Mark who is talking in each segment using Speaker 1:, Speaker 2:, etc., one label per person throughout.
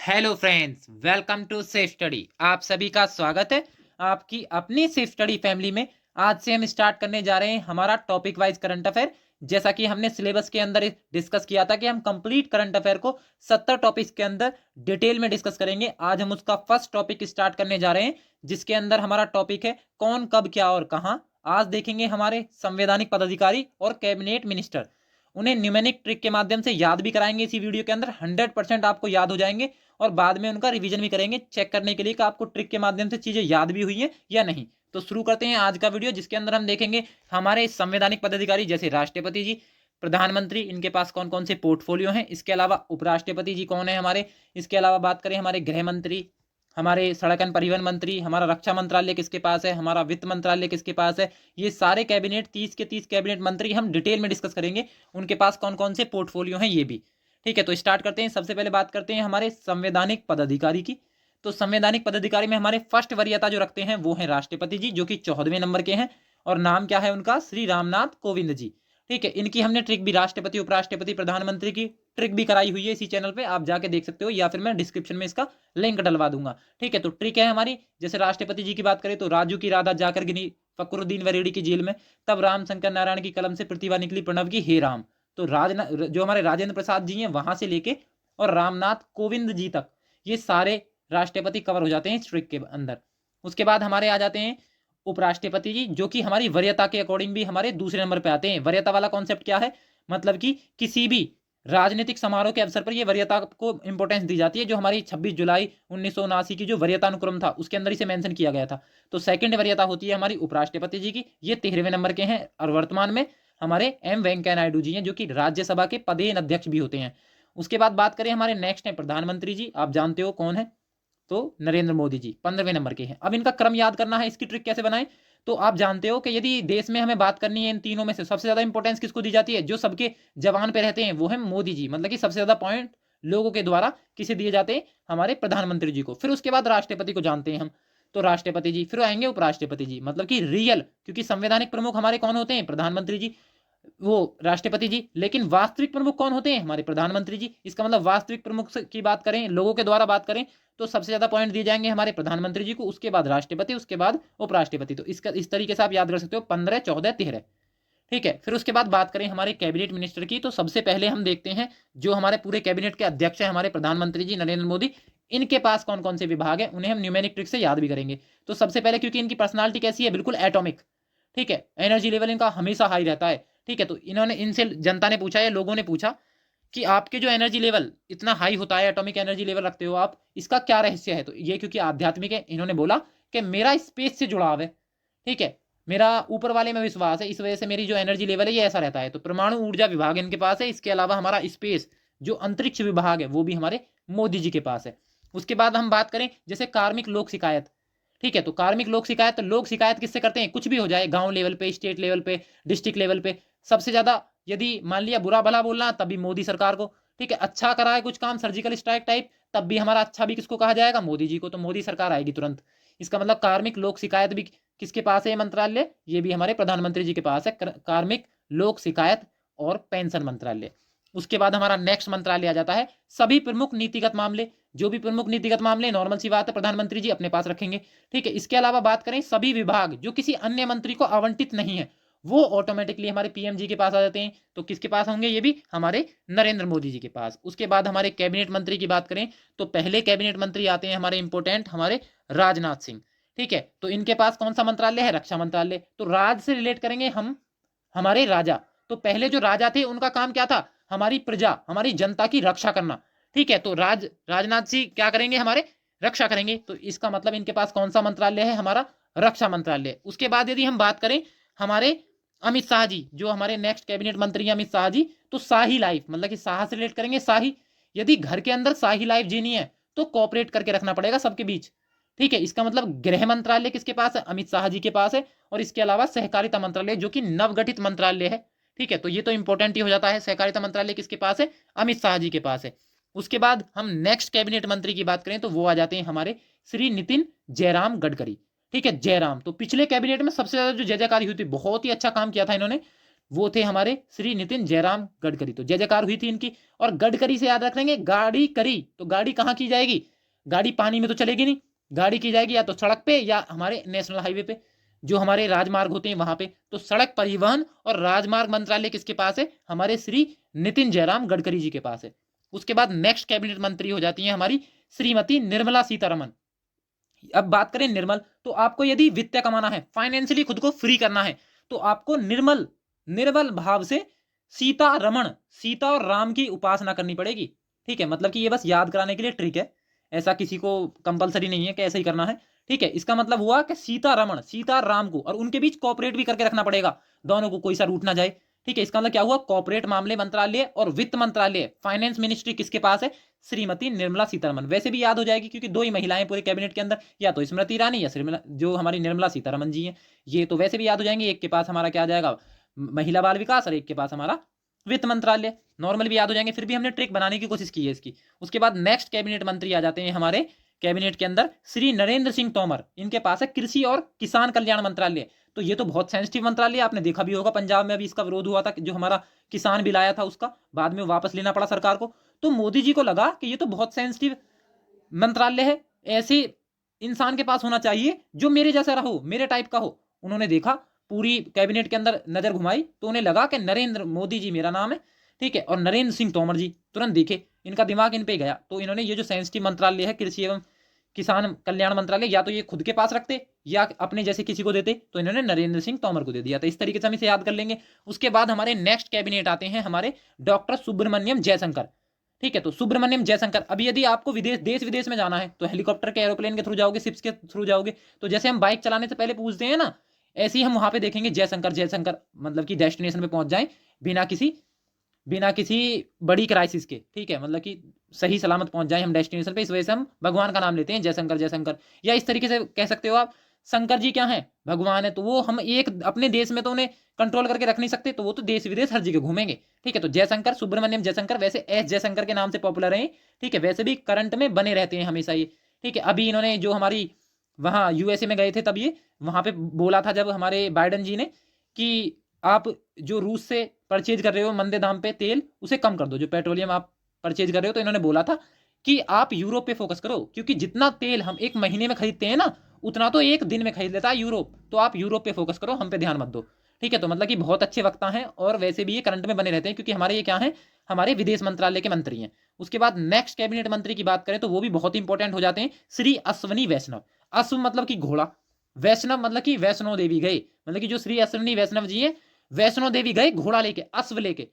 Speaker 1: Hello friends, welcome to Safe Study. आप सभी का स्वागत है आपकी अपनी सेफ स्टडी फैमिली में। आज से हम स्टार्ट करने जा रहे हैं हमारा टॉपिक वाइज करंट अफेयर। जैसा कि हमने सिलेबस के अंदर डिस्कस किया था कि हम कंप्लीट करंट अफेयर को 70 टॉपिक्स के अंदर डिटेल में डिस्कस करेंगे। आज हम उसका फर्स्ट टॉपिक स्टार्ट करने जा रहे हैं, जिसके अंदर हमारा टॉपिक है कौन, कब, क्या और कहां। आज देखेंगे हमारे संवैधानिक पदाधिकारी और कैबिनेट मिनिस्टर, उन्हें न्यूमेरिक ट्रिक के माध्यम से याद भी कराएंगे। इसी वीडियो के अंदर 100% आपको याद हो जाएंगे और बाद में उनका रिवीजन भी करेंगे, चेक करने के लिए कि आपको ट्रिक के माध्यम से चीजें याद भी हुई हैं या नहीं। तो शुरू करते हैं आज का वीडियो, जिसके अंदर हम देखेंगे हमारे संवैधानिक पदाधिकारी जैसे राष्ट्रपति जी, प्रधानमंत्री, इनके पास कौन कौन से पोर्टफोलियो हैं। इसके अलावा उपराष्ट्रपति जी कौन है हमारे। इसके अलावा बात करें हमारे गृह मंत्री, हमारे सड़क एवं परिवहन मंत्री, हमारा रक्षा मंत्रालय किसके पास है, हमारा वित्त मंत्रालय किसके पास है। ये सारे कैबिनेट 30 के 30 कैबिनेट मंत्री हम डिटेल में डिस्कस करेंगे, उनके पास कौन कौन से पोर्टफोलियो हैं ये भी। ठीक है, तो स्टार्ट करते हैं। सबसे पहले बात करते हैं हमारे संवैधानिक पदाधिकारी की। तो संवैधानिक पदाधिकारी में हमारे फर्स्ट वरीयता जो रखते हैं वो है राष्ट्रपति जी, जो कि 14वें नंबर के हैं और नाम क्या है उनका, श्री रामनाथ कोविंद जी। ठीक है, इनकी हमने ट्रिक भी राष्ट्रपति, उपराष्ट्रपति, प्रधानमंत्री की ट्रिक भी कराई हुई है इसी चैनल पे, आप जाके देख सकते हो या फिर मैं डिस्क्रिप्शन में इसका लिंक डलवा दूंगा। ठीक है, तो ट्रिक है हमारी, जैसे राष्ट्रपति जी की बात करें तो राजू की राधा जाकर गिनी फकरुद्दीन वरेड़ी की जेल में, तब राम शंकर नारायण की कलम से प्रतिभा निकली प्रणव की हे राम। तो जो हमारे राजेंद्र प्रसाद जी हैं वहां से लेके और रामनाथ कोविंद जी तक ये सारे राष्ट्रपति कवर हो जाते हैं इस ट्रिक के अंदर। उसके बाद हमारे आ जाते हैं उपराष्ट्रपति जी, जो कि हमारी वरीयता के अकॉर्डिंग भी हमारे दूसरे नंबर पे आते हैं। वरीयता वाला कॉन्सेप्ट क्या है, मतलब कि किसी भी राजनीतिक समारोह के अवसर पर ये वरीयता को इंपॉर्टेंस दी जाती है, जो हमारी 26 जुलाई 1979 की जो वरीयता अनुक्रम था उसके अंदर इसे मेंशन किया गया था। तो सेकंड वरीयता होती है हमारी उपराष्ट्रपति जी की, ये 13वें नंबर के हैं और वर्तमान में हमारे एम वेंकैया नायडू जी हैं, जो कि राज्यसभा के पदेन अध्यक्ष भी होते हैं। उसके बाद बात करें हमारे नेक्स्ट है प्रधानमंत्री जी, आप जानते हो कौन है, तो नरेंद्र मोदी जी 15वें नंबर के हैं। अब इनका क्रम याद करना है, इसकी ट्रिक कैसे बनाएं। तो आप जानते हो कि यदि देश में हमें बात करनी है इन तीनों में से सबसे ज्यादा इंपॉर्टेंस किसको दी जाती है, जो सबके जवान पे रहते हैं वो है मोदी जी, मतलब कि सबसे ज्यादा पॉइंट लोगों के द्वारा किसे दिए जाते हैं, हमारे प्रधानमंत्री जी को। फिर उसके बाद राष्ट्रपति को जानते हैं हम, तो राष्ट्रपति जी, फिर आएंगे उपराष्ट्रपति जी, मतलब कि रियल, क्योंकि संवैधानिक प्रमुख हमारे कौन होते हैं, प्रधानमंत्री जी, वो राष्ट्रपति जी, लेकिन वास्तविक प्रमुख कौन होते हैं, हमारे प्रधानमंत्री जी। इसका मतलब वास्तविक प्रमुख की बात करें, लोगों के द्वारा बात करें, तो सबसे ज्यादा पॉइंट दिए जाएंगे हमारे प्रधानमंत्री जी को, उसके बाद राष्ट्रपति, उसके बाद उपराष्ट्रपति। तो इसका इस तरीके से आप याद रख सकते हो 15, 14, 13। ठीक है, फिर उसके बाद बात करें हमारे कैबिनेट मिनिस्टर की, तो सबसे पहले हम देखते हैं जो हमारे पूरे कैबिनेट के अध्यक्ष है हमारे प्रधानमंत्री जी नरेंद्र मोदी, इनके पास कौन कौन से विभाग है, उन्हें हम न्यूमेरिक ट्रिक से याद भी करेंगे। तो सबसे पहले, क्योंकि इनकी पर्सनालिटी कैसी है, बिल्कुल एटॉमिक। ठीक है, एनर्जी लेवल इनका हमेशा हाई रहता है। ठीक है, तो इन्होंने इनसे जनता ने पूछा या लोगों ने पूछा कि आपके जो एनर्जी लेवल इतना हाई होता है, एटॉमिक एनर्जी लेवल रखते हो आप, इसका क्या रहस्य है। तो ये क्योंकि आध्यात्मिक है, इन्होंने बोला कि मेरा स्पेस से जुड़ाव है। ठीक है, मेरा ऊपर वाले में विश्वास है, इस वजह से मेरी जो एनर्जी लेवल है ये ऐसा रहता है। तो परमाणु ऊर्जा विभाग इनके पास है। इसके अलावा हमारा स्पेस जो अंतरिक्ष विभाग है वो भी हमारे मोदी जी के पास है। उसके बाद हम बात करें जैसे कार्मिक लोक शिकायत। ठीक है, तो कार्मिक लोक शिकायत, तो लोक शिकायत किससे करते हैं, कुछ भी हो जाए, गांव लेवल पे, स्टेट लेवल पे, डिस्ट्रिक्ट लेवल पे, सबसे ज्यादा यदि मान लिया बुरा भला बोलना तभी मोदी सरकार को। ठीक है, अच्छा करा है कुछ काम, सर्जिकल स्ट्राइक टाइप, तब भी हमारा अच्छा भी किसको कहा जाएगा, मोदी जी को, तो मोदी सरकार आएगी तुरंत। इसका मतलब कार्मिक लोक शिकायत भी किसके पास है ये मंत्रालय, ये भी हमारे प्रधानमंत्री जी के पास है, कार्मिक लोक शिकायत और पेंशन मंत्रालय। उसके बाद हमारा नेक्स्ट मंत्रालय आ जाता है सभी प्रमुख नीतिगत मामले। जो भी प्रमुख नीतिगत मामले, नॉर्मल सी बात है, प्रधानमंत्री जी अपने पास रखेंगे। ठीक है, इसके अलावा बात करें सभी विभाग जो किसी अन्य मंत्री को आवंटित नहीं है, वो ऑटोमेटिकली हमारे पीएम जी के पास आ जाते हैं। तो किसके पास होंगे, ये भी हमारे नरेंद्र मोदी जी के पास। उसके बाद हमारे कैबिनेट मंत्री की बात करें तो पहले कैबिनेट मंत्री आते हैं हमारे इंपोर्टेंट, हमारे राजनाथ सिंह। ठीक है, तो इनके पास कौन सा मंत्रालय है, रक्षा मंत्रालय। तो राज से रिलेट करेंगे हम, हमारे राजा। तो पहले जो राजा थे उनका काम क्या था, हमारी प्रजा, हमारी जनता की रक्षा करना। ठीक है, तो राजनाथ सिंह क्या करेंगे, हमारे रक्षा करेंगे। तो इसका मतलब इनके पास कौन सा मंत्रालय है, हमारा रक्षा मंत्रालय। उसके बाद यदि हम बात करें हमारे अमित शाह जी, जो हमारे नेक्स्ट कैबिनेट मंत्री हैं अमित शाह जी, तो शाही लाइफ, मतलब कि शाह से रिलेट करेंगे शाही। यदि घर के अंदर शाही लाइफ जीनी है तो कॉपरेट करके रखना पड़ेगा सबके बीच। ठीक है, इसका मतलब गृह मंत्रालय किसके पास है, अमित शाह जी के पास है। और इसके अलावा सहकारिता मंत्रालय जो कि नवगठित मंत्रालय है। ठीक है, तो ये तो इंपॉर्टेंट ही हो जाता है, सहकारिता मंत्रालय किसके पास है, अमित शाह जी के पास है। उसके बाद हम नेक्स्ट कैबिनेट मंत्री की बात करें तो वो आ जाते हैं हमारे श्री नितिन जयराम गडकरी। ठीक है, जयराम, तो पिछले कैबिनेट में सबसे ज्यादा जो जय जयकारी हुई थी, बहुत ही अच्छा काम किया था इन्होंने। वो थे हमारे श्री नितिन जयराम गडकरी। तो जय जयकार हुई थी इनकी। और गडकरी से याद रख लेंगे, गाड़ी करी, तो गाड़ी कहाँ की जाएगी, गाड़ी पानी में तो चलेगी नहीं, गाड़ी की जाएगी या तो सड़क पे या हमारे नेशनल हाईवे पे, जो हमारे राजमार्ग होते हैं वहां पे। तो सड़क परिवहन और राजमार्ग मंत्रालय किसके पास है, हमारे श्री नितिन जयराम गडकरी जी के पास है। उसके बाद नेक्स्ट कैबिनेट मंत्री हो जाती है हमारी श्रीमती निर्मला सीतारमन। अब बात करें निर्मल, तो आपको यदि वित्त कमाना है, फाइनेंशियली खुद को फ्री करना है, तो आपको निर्मल निर्मल भाव से सीता रमण, सीता और राम की उपासना करनी पड़ेगी। ठीक है, मतलब कि ये बस याद कराने के लिए ट्रिक है, ऐसा किसी को कंपलसरी नहीं है कि ऐसा ही करना है। ठीक है, इसका मतलब हुआ कि सीता रमण, सीता राम को, और उनके बीच कॉपरेट भी करके रखना पड़ेगा, दोनों को कोई सा रूट ना जाए। ठीक है, इसका मतलब क्या हुआ, कॉपरेट मामले मंत्रालय और वित्त मंत्रालय, फाइनेंस मिनिस्ट्री किसके पास है, श्रीमती निर्मला सीतारमन। वैसे भी याद हो जाएगी क्योंकि दो ही महिलाएं पूरे कैबिनेट के अंदर, या तो स्मृति ईरानी या श्रीमला जो हमारी निर्मला सीतारमन जी हैं, ये तो वैसे भी याद हो जाएंगे। एक के पास हमारा क्या आ जाएगा, महिला बाल विकास, और एक के पास हमारा वित्त मंत्रालय, नॉर्मल भी याद हो जाएंगे। फिर भी हमने ट्रिक बनाने की कोशिश की है इसकी। उसके बाद नेक्स्ट कैबिनेट मंत्री आ जाते हैं हमारे कैबिनेट के अंदर श्री नरेंद्र सिंह तोमर। इनके पास है कृषि और किसान कल्याण मंत्रालय। तो ये तो बहुत सेंसिटिव मंत्रालय, आपने देखा भी होगा, पंजाब में अभी इसका विरोध हुआ था, जो हमारा किसान बिल आया था उसका बाद में वापस लेना पड़ा सरकार को। तो मोदी जी को लगा कि ये तो बहुत सेंसिटिव मंत्रालय है, ऐसे इंसान के पास होना चाहिए जो मेरे जैसा रहो, मेरे टाइप का हो। उन्होंने देखा, पूरी कैबिनेट के अंदर नजर घुमाई, तो उन्हें लगा कि नरेंद्र मोदी जी मेरा नाम है। ठीक है, और नरेंद्र सिंह तोमर जी, तुरंत देखे इनका दिमाग इन पे गया, तो इन्होंने ये जो सेंसिटिव मंत्रालय है कृषि एवं किसान कल्याण मंत्रालय, या तो ये खुद के पास रखते या अपने जैसे किसी को देते, तो इन्होंने नरेंद्र सिंह तोमर को दे दिया था। इस तरीके से हम इसे याद कर लेंगे। उसके बाद हमारे नेक्स्ट कैबिनेट आते हैं हमारे डॉक्टर सुब्रमण्यम जयशंकर। ठीक है, तो सुब्रमण्यम जयशंकर, अभी यदि आपको विदेश, देश विदेश में जाना है तो हेलीकॉप्टर के, एरोप्लेन के थ्रू जाओगे, शिप्स के थ्रू जाओगे, तो जैसे हम बाइक चलाने से पहले पूछते हैं ना, ऐसे ही हम वहां पे देखेंगे जयशंकर जयशंकर, मतलब कि डेस्टिनेशन पे पहुंच जाए बिना किसी बड़ी क्राइसिस के। ठीक है, मतलब कि सही सलामत पहुंच जाए हम डेस्टिनेशन पे, इस वजह से हम भगवान का नाम लेते हैं जयशंकर जयशंकर। या इस तरीके से कह सकते हो आप, शंकर जी क्या है, भगवान है, तो वो हम एक अपने देश में तो उन्हें कंट्रोल करके रख नहीं सकते, तो वो तो देश विदेश हर जगह घूमेंगे। ठीक है, तो जयशंकर, सुब्रमण्यम जयशंकर, वैसे एस जयशंकर के नाम से पॉपुलर है। ठीक है, वैसे भी करंट में बने रहते हैं हमेशा ये। ठीक है, अभी इन्होंने जो हमारी वहाँ यूएसए में गए थे, तब ये वहां पे बोला था जब हमारे बाइडन जी ने, कि आप जो रूस से परचेज कर रहे हो मंदे दाम पे तेल, उसे कम कर दो, जो पेट्रोलियम आप परचेज कर रहे हो। तो इन्होंने बोला था कि आप यूरोप पे फोकस करो, क्योंकि जितना तेल हम एक महीने में खरीदते हैं ना, उतना तो एक दिन में खरीद लेता है यूरोप, तो आप यूरोप पे फोकस करो, हम पे ध्यान मत दो। ठीक है, तो मतलब कि बहुत अच्छे वक्ता हैं, और वैसे भी ये करंट में बने रहते हैं, क्योंकि हमारे ये क्या है, हमारे विदेश मंत्रालय के मंत्री हैं। उसके बाद नेक्स्ट कैबिनेट मंत्री की बात करें तो वो भी बहुत इंपॉर्टेंट हो जाते हैं, श्री अश्वनी वैष्णव। अश्व मतलब कि घोड़ा, वैष्णव मतलब कि वैष्णो देवी गए, मतलब कि जो श्री अश्वनी वैष्णव जी है, वैष्णो देवी गए घोड़ा लेके, अश्व लेके।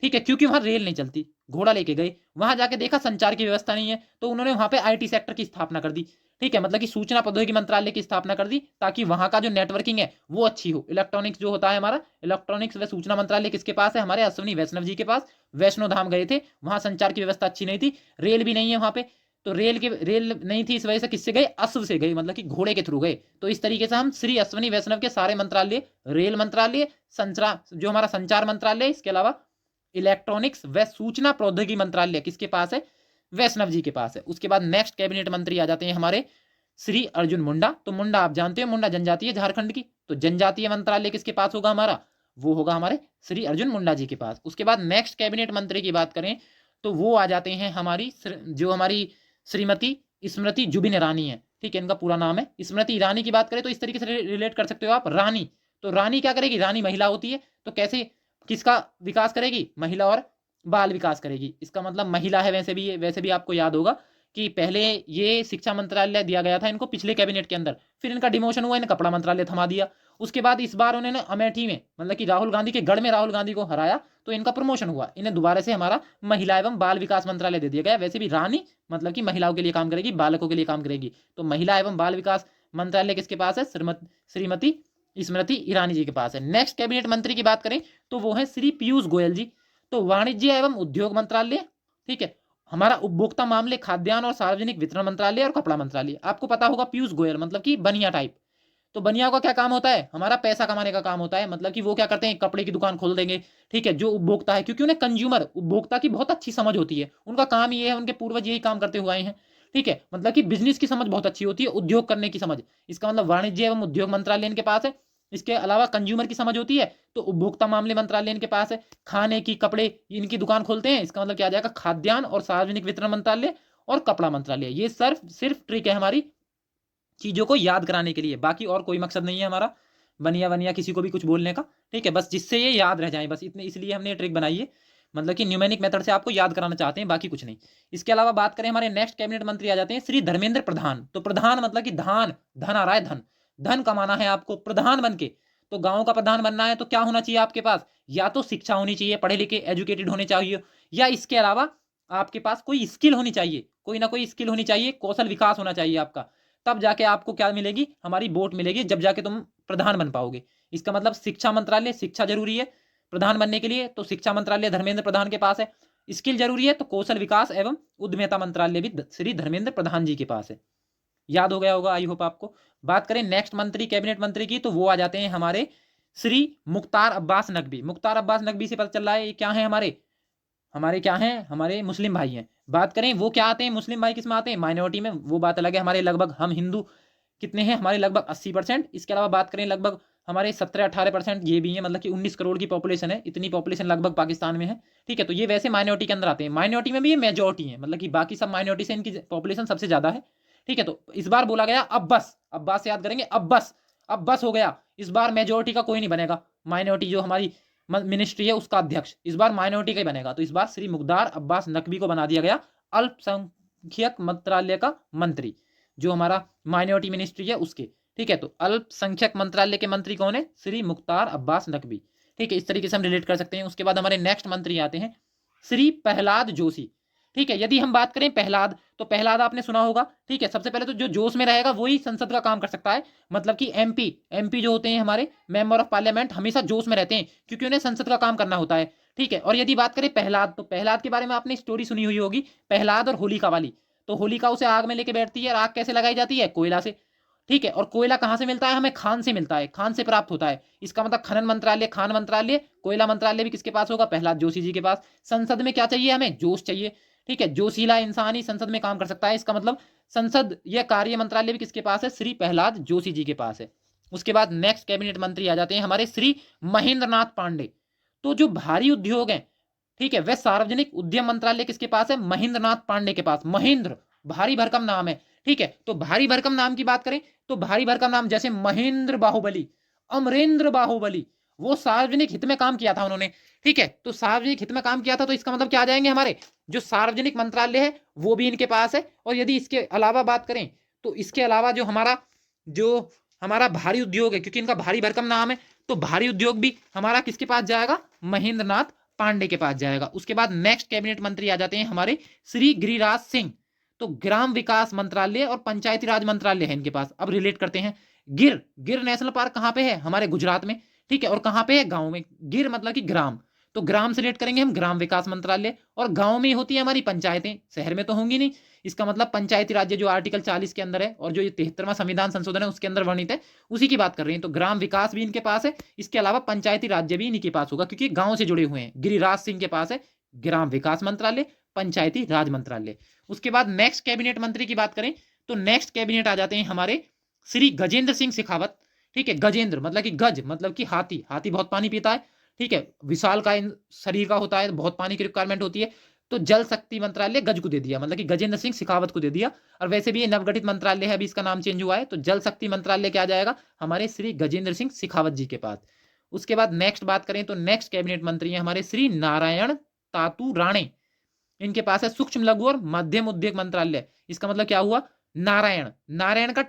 Speaker 1: ठीक है, क्योंकि वहां रेल नहीं चलती, घोड़ा लेके गए, वहां जाके देखा संचार की व्यवस्था नहीं है, तो उन्होंने वहां पे आईटी सेक्टर की स्थापना कर दी। ठीक है, मतलब कि सूचना प्रौद्योगिकी मंत्रालय की स्थापना कर दी, ताकि वहां का जो नेटवर्किंग है वो अच्छी हो। इलेक्ट्रॉनिक्स जो होता है हमारा, इलेक्ट्रॉनिक्स व सूचना मंत्रालय किसके पास है, हमारे अश्विनी वैष्णव जी के पास। वैष्णो धाम गए थे, वहां संचार की व्यवस्था अच्छी नहीं थी, रेल भी नहीं है वहां पे, तो रेल नहीं थी, इस वजह से किससे गए, अश्व से गए, मतलब कि घोड़े के थ्रू गए। तो इस तरीके से हम श्री अश्विनी वैष्णव के सारे मंत्रालय, रेल मंत्रालय, संचार जो हमारा संचार मंत्रालय, इसके अलावा इलेक्ट्रॉनिक्स व सूचना प्रौद्योगिकी मंत्रालय किसके पास है, वैष्णव जी के पास है। उसके बाद नेक्स्ट कैबिनेट मंत्री आ जाते हैं हमारे श्री अर्जुन मुंडा। तो मुंडा आप जानते हो, मुंडा जनजाति है झारखंड की, तो जनजातीय मंत्रालय किसके पास होगा हमारा, वो होगा हमारे श्री अर्जुन मुंडा जी के पास। उसके बाद नेक्स्ट कैबिनेट मंत्री की बात करें तो वो आ जाते हैं हमारी जो हमारी श्रीमती स्मृति जुबिन ईरानी है। ठीक है, इनका पूरा नाम है स्मृति ईरानी। की बात करें तो इस तरीके से रिलेट कर सकते हो आप, रानी, तो रानी क्या करेगी, रानी महिला होती है, तो कैसे किसका विकास करेगी, महिला और बाल विकास करेगी। इसका मतलब महिला है। वैसे भी आपको याद होगा कि पहले ये शिक्षा मंत्रालय दिया गया था इनको पिछले कैबिनेट के अंदर, फिर इनका डिमोशन हुआ, इन्हें कपड़ा मंत्रालय थमा दिया। उसके बाद इस बार उन्होंने अमेठी में, मतलब कि राहुल गांधी के गढ़ में राहुल गांधी को हराया, तो इनका प्रमोशन हुआ, इन्हें दोबारा से हमारा महिला एवं बाल विकास मंत्रालय दे दिया गया। वैसे भी रानी मतलब कि महिलाओं के लिए काम करेगी, बालकों के लिए काम करेगी, तो महिला एवं बाल विकास मंत्रालय किसके पास है, श्रीमती स्मृति ईरानी जी के पास है। नेक्स्ट कैबिनेट मंत्री की बात करें तो वो है श्री पीयूष गोयल जी। तो वाणिज्य एवं उद्योग मंत्रालय, ठीक है, हमारा उपभोक्ता मामले, खाद्यान्न और सार्वजनिक वितरण मंत्रालय और कपड़ा मंत्रालय। आपको पता होगा पीयूष गोयल मतलब कि बनिया टाइप, तो बनिया का क्या काम होता है, हमारा पैसा कमाने का काम होता है, मतलब कि वो क्या करते हैं, कपड़े की दुकान खोल देंगे। ठीक है, जो उपभोक्ता है, क्योंकि उन्हें कंज्यूमर उपभोक्ता की बहुत अच्छी समझ होती है, उनका काम ये है, उनके पूर्वज यही काम करते हुए आए हैं। ठीक है, मतलब कि बिजनेस की समझ बहुत अच्छी होती है, उद्योग करने की समझ। इसका मतलब वाणिज्य एवं उद्योग मंत्रालय इनके पास है। इसके अलावा कंज्यूमर की समझ होती है तो उपभोक्ता मामले मंत्रालय इनके पास है। खाने की, कपड़े, इनकी दुकान खोलते हैं, इसका मतलब क्या आ जाएगा, खाद्यान्न और सार्वजनिक वितरण मंत्रालय और कपड़ा मंत्रालय। ये सिर्फ सिर्फ ट्रिक है हमारी चीजों को याद कराने के लिए, बाकी और कोई मकसद नहीं है हमारा बनिया बनिया किसी को भी कुछ बोलने का। ठीक है, बस जिससे ये याद रह जाए, बस इतने, इसलिए हमने ये ट्रिक बनाई है, मतलब कि न्यूमेरिक मेथड से आपको याद कराना चाहते हैं, बाकी कुछ नहीं। इसके अलावा बात करें, हमारे नेक्स्ट कैबिनेट मंत्री आ जाते हैं श्री धर्मेंद्र प्रधान। तो प्रधान मतलब कि धान, धन आ रहा है, धन, धन कमाना है आपको प्रधान बन के। तो गांव का प्रधान बनना है तो क्या होना चाहिए आपके पास, या तो शिक्षा होनी चाहिए, पढ़े लिखे एजुकेटेड होने चाहिए, या इसके अलावा आपके पास कोई स्किल होनी चाहिए, कोई ना कोई स्किल होनी चाहिए, कौशल विकास होना चाहिए आपका। तब जाके आपको क्या मिलेगी, हमारी वोट मिलेगी, जब जाके तुम प्रधान बन पाओगे। इसका मतलब शिक्षा मंत्रालय, शिक्षा जरूरी है प्रधान बनने के लिए, तो शिक्षा मंत्रालय धर्मेंद्र प्रधान के पास है। स्किल जरूरी है तो कौशल विकास एवं उद्यमिता मंत्रालय भी श्री धर्मेंद्र प्रधान जी के पास है। याद हो गया होगा आई होप आपको। बात करें नेक्स्ट मंत्री, कैबिनेट मंत्री की, तो वो आ जाते हैं हमारे श्री मुख्तार अब्बास नकवी। मुख्तार अब्बास नकवी से पता चल रहा है ये क्या है, हमारे हमारे क्या हैं, हमारे मुस्लिम भाई हैं। बात करें वो क्या आते हैं, मुस्लिम भाई किस में आते हैं, माइनॉरिटी में, वो बात अलग है। हमारे लगभग, हम हिंदू कितने हैं, हमारे लगभग 80%। इसके अलावा बात करें लगभग हमारे 17-18% ये भी है, मतलब कि 19 करोड़ की पॉपुलेशन है, इतनी पॉपुलेशन लगभग पाकिस्तान में है। ठीक है, तो ये वैसे माइनॉरिटी के अंदर आते हैं, माइनॉरिटी में भी ये मेजोरिटी है, मतलब कि बाकी सब माइनॉरिटी से इनकी पॉपुलेशन सबसे ज्यादा है। ठीक है, तो इस बार बोला गया अब्बास, अब्बास से याद करेंगे, अब्बास, अब्बास हो गया। इस बार मेजोरिटी का कोई नहीं बनेगा, माइनॉरिटी जो हमारी मिनिस्ट्री है उसका अध्यक्ष इस बार माइनॉरिटी का ही बनेगा। तो इस बार श्री मुख्तार अब्बास नकवी को बना दिया गया अल्पसंख्यक मंत्रालय का मंत्री, जो हमारा माइनॉरिटी मिनिस्ट्री है उसके। ठीक है, तो अल्पसंख्यक मंत्रालय के मंत्री कौन है, श्री मुख्तार अब्बास नकवी। ठीक है, इस तरीके से हम रिलेट कर सकते हैं। उसके बाद हमारे नेक्स्ट मंत्री आते हैं श्री प्रहलाद जोशी। ठीक है, यदि हम बात करें प्रहलाद, तो प्रहलाद आपने सुना होगा। ठीक है, सबसे पहले तो जो जोश में रहेगा वही संसद का काम कर सकता है, मतलब कि एमपी, एमपी जो होते हैं हमारे मेंबर ऑफ पार्लियामेंट, हमेशा जोश में रहते हैं क्योंकि उन्हें संसद का काम करना होता है। ठीक है, और यदि बात करें प्रहलाद, तो प्रहलाद के बारे में आपने स्टोरी सुनी हुई होगी, प्रहलाद और होलिका वाली। तो होलिका उसे आग में लेके बैठती है, और आग कैसे लगाई जाती है, कोयला से। ठीक है, और कोयला कहां से मिलता है हमें, खान से मिलता है, खान से प्राप्त होता है। इसका मतलब खनन मंत्रालय, खान मंत्रालय, कोयला मंत्रालय भी किसके पास होगा, प्रहलाद जोशी जी के पास। संसद में क्या चाहिए हमें, जोश चाहिए। ठीक है, जोशीला इंसान ही संसद में काम कर सकता है, इसका मतलब संसद यह कार्य मंत्रालय भी किसके पास है, श्री प्रहलाद जोशी जी के पास है। उसके बाद नेक्स्ट कैबिनेट मंत्री आ जाते हैं हमारे श्री महेंद्र नाथ पांडे। तो जो भारी उद्योग है, ठीक है, वह सार्वजनिक उद्यम मंत्रालय किसके पास है, महेंद्र नाथ पांडे के पास। महेंद्र भारी भरकम नाम है। ठीक है, तो भारी भरकम नाम की बात करें तो भारी भरकम नाम जैसे महेंद्र बाहुबली, अमरेंद्र बाहुबली, वो सार्वजनिक हित में काम किया था उन्होंने। ठीक है, तो सार्वजनिक हित में काम किया था, तो इसका मतलब क्या आ जाएंगे, हमारे जो सार्वजनिक मंत्रालय है वो भी इनके पास है। और यदि इसके अलावा बात करें तो इसके अलावा जो हमारा भारी उद्योग है, क्योंकि इनका भारी भरकम नाम है, तो भारी उद्योग भी हमारा किसके पास जाएगा, महेंद्र नाथ पांडे के पास जाएगा। उसके बाद नेक्स्ट कैबिनेट मंत्री आ जाते हैं हमारे श्री गिरिराज सिंह। तो ग्राम विकास मंत्रालय और पंचायती राज मंत्रालय है इनके पास। अब रिलेट करते हैं, गिर, गिर नेशनल पार्क कहां पे है, हमारे गुजरात में। ठीक है, और कहां पे है, गांव में। गिर मतलब कि ग्राम, तो ग्राम से रिलेट करेंगे हम ग्राम विकास मंत्रालय, और गांव में होती है हमारी पंचायतें, शहर में तो होंगी नहीं। इसका मतलब पंचायती राज्य जो आर्टिकल 40 के अंदर है, और जो 73वां संविधान संशोधन है उसके अंदर वर्णित है, उसी की बात कर रहे हैं। तो ग्राम विकास भी इनके पास है, इसके अलावा पंचायती राज्य भी इनके पास होगा, क्योंकि गांव से जुड़े हुए हैं। गिरिराज सिंह के पास है ग्राम विकास मंत्रालय, पंचायती राज मंत्रालय। उसके बाद नेक्स्ट कैबिनेट मंत्री की बात करें तो नेक्स्ट कैबिनेट आ जाते हैं हमारे श्री गजेंद्र सिंह शेखावत। ठीक है, गजेंद्र मतलब कि गज मतलब कि हाथी, हाथी बहुत पानी पीता है। ठीक है, विशाल का शरीर का होता है, बहुत पानी की रिक्वायरमेंट होती है, तो जल शक्ति मंत्रालय गज को दे दिया, मतलब कि गजेंद्र सिंह शेखावत को दे दिया। और वैसे भी ये नवगठित मंत्रालय है, अभी इसका नाम चेंज हुआ है, तो जल शक्ति मंत्रालय क्या जाएगा, हमारे श्री गजेंद्र सिंह शेखावत जी के पास। उसके बाद नेक्स्ट बात करें तो नेक्स्ट कैबिनेट मंत्री हैं हमारे श्री नारायण तातू राणे। इनके पास है सूक्ष्म लघु और मध्यम उद्योग मंत्रालय। इसका मतलब क्या हुआ, नारायण, नारायण का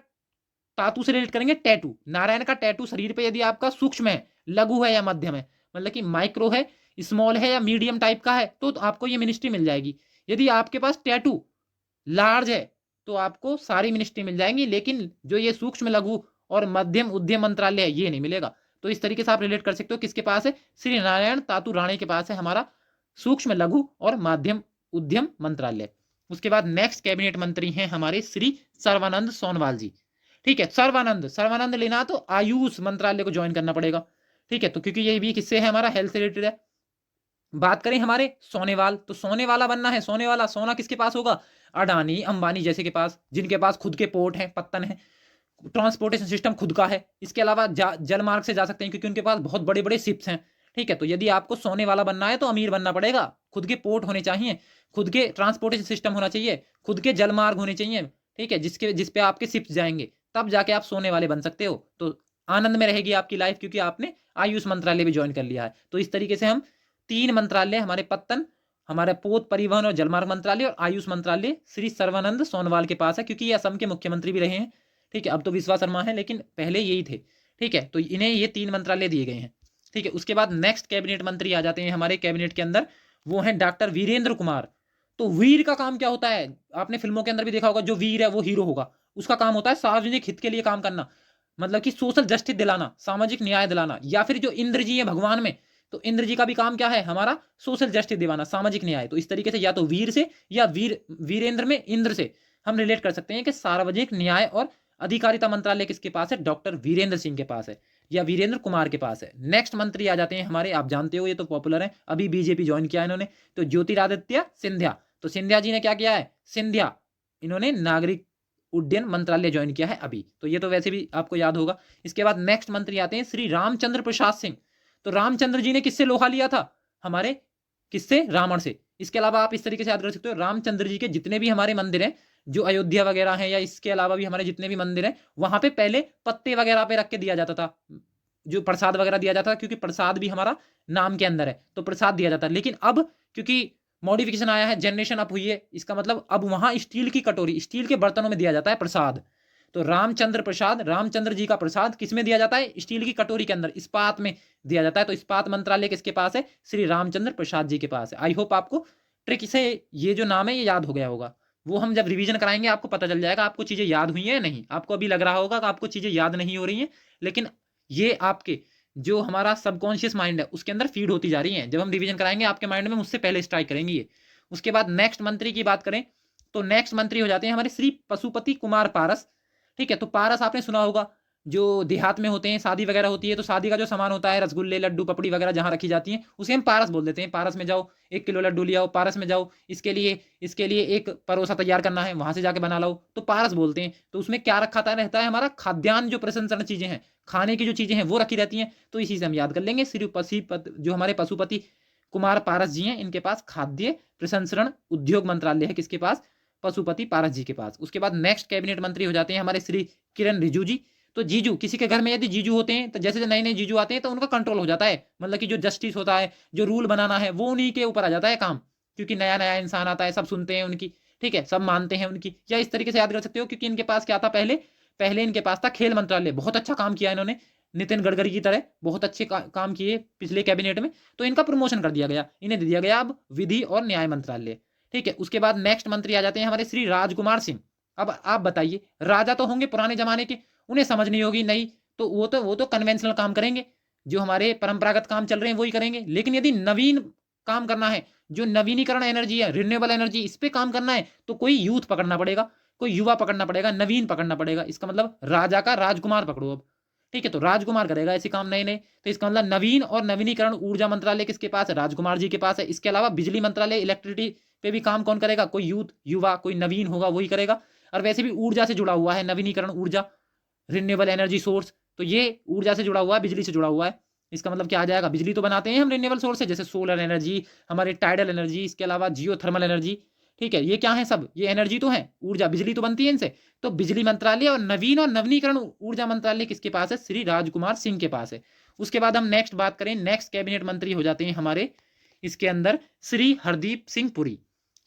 Speaker 1: तातू से रिलेट करेंगे टैटू, नारायण का टैटू शरीर पे यदि आपका सूक्ष्म है, लघु है या मध्यम है, मतलब कि माइक्रो है, स्मॉल है या मीडियम टाइप का है, तो आपको ये मिनिस्ट्री मिल जाएगी। यदि आपके पास टैटू लार्ज है तो आपको सारी मिनिस्ट्री मिल जाएंगी, लेकिन जो ये सूक्ष्म लघु और मध्यम उद्यम मंत्रालय है ये नहीं मिलेगा। तो इस तरीके से आप रिलेट कर सकते हो, किसके पास है, श्री नारायण तातू राणे के पास है हमारा सूक्ष्म लघु और माध्यम उद्यम मंत्रालय। उसके बाद नेक्स्ट कैबिनेट मंत्री हैं हमारे श्री सर्वानंद सोनवाल जी। ठीक है, सर्वानंद, सर्वानंद लेना तो आयुष मंत्रालय को ज्वाइन करना पड़ेगा। ठीक है, तो क्योंकि ये भी किससे है, हमारा हेल्थ से रिलेटेड है। बात करें हमारे सोनेवाल, तो सोने वाला बनना है, सोने वाला, सोना किसके पास होगा, अडानी अंबानी जैसे के पास, जिनके पास खुद के पोर्ट हैं, पत्तन है, ट्रांसपोर्टेशन सिस्टम खुद का है। इसके अलावा जल मार्ग से जा सकते हैं क्योंकि उनके पास बहुत बड़े बड़े शिप्स हैं। ठीक है, तो यदि आपको सोने वाला बनना है तो अमीर बनना पड़ेगा, खुद के पोर्ट होने चाहिए, खुद के ट्रांसपोर्टेशन सिस्टम होना चाहिए, खुद के जल मार्ग होने चाहिए। ठीक है, जिस पे आपके शिप्स जाएंगे, तब जाके आप सोने वाले बन सकते हो। तो आनंद में रहेगी आपकी लाइफ क्योंकि आपने आयुष मंत्रालय भी ज्वाइन कर लिया है। तो इस तरीके से हम 3 मंत्रालय, हमारे पत्तन, हमारे पोत परिवहन और जलमार्ग मंत्रालय और आयुष मंत्रालय श्री सर्वानंद सोनोवाल के पास है, क्योंकि ये असम के मुख्यमंत्री भी रहे हैं। ठीक है, अब तो विश्वा शर्मा है लेकिन पहले यही थे। ठीक है, तो इन्हें ये 3 मंत्रालय दिए गए हैं। ठीक है, उसके बाद नेक्स्ट कैबिनेट मंत्री आ जाते हैं हमारे कैबिनेट के अंदर, वो है डॉक्टर वीरेंद्र कुमार। तो वीर का काम क्या होता है, आपने फिल्मों के अंदर भी देखा होगा, जो वीर है वो हीरो होगा। उसका काम होता है सार्वजनिक हित के लिए काम करना, मतलब कि सोशल जस्टिस दिलाना, सामाजिक न्याय दिलाना। या फिर जो इंद्र जी है भगवान में, तो इंद्र जी का भी काम क्या है, हमारा सोशल जस्टिस दिलाना, सामाजिक न्याय। तो इस तरीके से या तो वीर से या वीरेंद्र में इंद्र से हम रिलेट कर सकते हैं कि सार्वजनिक न्याय और अधिकारिता मंत्रालय किसके पास है, डॉक्टर वीरेंद्र सिंह के पास है या वीरेंद्र कुमार के पास है। नेक्स्ट मंत्री आ जाते हैं हमारे, आप जानते हो ये तो पॉपुलर है, अभी बीजेपी ज्वाइन किया इन्होंने, तो ज्योतिरादित्य सिंधिया। तो सिंधिया जी ने क्या किया है, सिंधिया इन्होंने नागरिक उड्डयन मंत्रालय ज्वाइन किया है अभी, तो ये तो वैसे भी आपको याद होगा। इसके बाद नेक्स्ट मंत्री आते हैं श्री रामचंद्र प्रसाद सिंह। तो रामचंद्र जी ने किससे लोहा लिया था, हमारे किससे, रावण से। इसके अलावा आप इस तरीके से याद कर सकते हो, रामचंद्र जी के जितने भी हमारे मंदिर हैं, जो अयोध्या वगैरह हैं, या इसके अलावा भी हमारे जितने भी मंदिर हैं, वहां पे पहले पत्ते वगैरह पे रख के दिया जाता था, जो प्रसाद वगैरह दिया जाता था, क्योंकि प्रसाद भी हमारा नाम के अंदर है, तो प्रसाद दिया जाता है। लेकिन अब क्योंकि मॉडिफिकेशन आया है, जनरेशन अप हुई है, इसका मतलब अब वहां स्टील की कटोरी, स्टील के बर्तनों में दिया जाता है प्रसाद। तो रामचंद्र प्रसाद, रामचंद्र जी का प्रसाद किस में दिया जाता है, स्टील की कटोरी के अंदर, इस्पात में दिया जाता है। तो इस्पात मंत्रालय किसके पास है, श्री रामचंद्र प्रसाद जी के पास है। आई होप आपको ट्रिक से ये जो नाम है ये याद हो गया होगा। वो हम जब रिवीजन कराएंगे आपको पता चल जाएगा आपको चीजें याद हुई हैं या नहीं। आपको अभी लग रहा होगा कि आपको चीजें याद नहीं हो रही हैं, लेकिन ये आपके जो हमारा सबकॉन्शियस माइंड है उसके अंदर फीड होती जा रही है। जब हम रिवीजन कराएंगे आपके माइंड में मुझसे पहले स्ट्राइक करेंगे ये। उसके बाद नेक्स्ट मंत्री की बात करें तो नेक्स्ट मंत्री हो जाते हैं हमारे श्री पशुपति कुमार पारस। ठीक है, तो पारस आपने सुना होगा, जो देहात में होते हैं, शादी वगैरह होती है, तो शादी का जो सामान होता है, रसगुल्ले लड्डू पपड़ी वगैरह जहां रखी जाती हैं, उसे हम पारस बोल देते हैं। पारस में जाओ 1 किलो लड्डू ले आओ, पारस में जाओ इसके लिए एक परोसा तैयार करना है, वहां से जाके बना लाओ, तो पारस बोलते हैं। तो उसमें क्या रखा रहता है, हमारा खाद्यान्न, जो प्रसंस्करण चीजें हैं, खाने की जो चीजें हैं वो रखी रहती हैं। तो इसी से हम याद कर लेंगे, श्री जो हमारे पशुपति कुमार पारस जी हैं, इनके पास खाद्य प्रसंस्करण उद्योग मंत्रालय है, किसके पास, पशुपति पारस जी के पास। उसके बाद नेक्स्ट कैबिनेट मंत्री हो जाते हैं हमारे श्री किरण रिजिजू जी। तो जीजू, किसी के घर में यदि जीजू होते हैं, तो जैसे नए नए जीजू आते हैं तो उनका कंट्रोल हो जाता है, मतलब कि जो जस्टिस होता है, जो रूल बनाना है, वो उन्हीं के ऊपर आ जाता है काम, क्योंकि नया नया इंसान आता है, सब सुनते हैं उनकी। ठीक है, सब मानते हैं उनकी, या इस तरीके से याद कर सकते हो, क्योंकि इनके पास क्या था, पहले पहले इनके पास था खेल मंत्रालय, बहुत अच्छा काम किया इन्होंने, नितिन गडकरी की तरह बहुत अच्छे काम किए पिछले कैबिनेट में, तो इनका प्रमोशन कर दिया गया, इन्हें दे दिया गया अब विधि और न्याय मंत्रालय। ठीक है, उसके बाद नेक्स्ट मंत्री आ जाते हैं हमारे श्री राजकुमार सिंह। अब आप बताइए, राजा तो होंगे पुराने जमाने के, उन्हें समझ नहीं होगी, नहीं तो वो तो कन्वेंशनल काम करेंगे, जो हमारे परंपरागत काम चल रहे हैं वही करेंगे। लेकिन यदि नवीन काम करना है, जो नवीनीकरण एनर्जी है, रिन्यूएबल एनर्जी, इस पे काम करना है, तो कोई यूथ पकड़ना पड़ेगा, कोई युवा पकड़ना पड़ेगा, नवीन पकड़ना पड़ेगा। इसका मतलब राजा का राजकुमार पकड़ो अब। ठीक है, तो राजकुमार करेगा ऐसे काम नए नए। तो इसका मतलब नवीन और नवीनीकरण ऊर्जा मंत्रालय किसके पास है, राजकुमार जी के पास है। इसके अलावा बिजली मंत्रालय, इलेक्ट्रिसिटी पे भी काम कौन करेगा, कोई यूथ युवा कोई नवीन होगा वही करेगा। और वैसे भी ऊर्जा से जुड़ा हुआ है, नवीनीकरण ऊर्जा, रिन्यूएबल एनर्जी सोर्स, तो ये ऊर्जा से जुड़ा हुआ है, बिजली से जुड़ा हुआ है। इसका मतलब क्या आ जाएगा, बिजली तो बनाते हैं हम रिन्यूएबल सोर्स से, जैसे सोलर एनर्जी, हमारे टाइडल एनर्जी, इसके अलावा जियो थर्मल एनर्जी। ठीक है, ये क्या है, सब ये एनर्जी तो है, ऊर्जा बिजली तो बनती है इनसे। तो बिजली मंत्रालय और नवीन और नवीनीकरण ऊर्जा मंत्रालय किसके पास है, श्री राजकुमार सिंह के पास है। उसके बाद हम नेक्स्ट बात करें, नेक्स्ट कैबिनेट मंत्री हो जाते हैं हमारे इसके अंदर श्री हरदीप सिंह पुरी।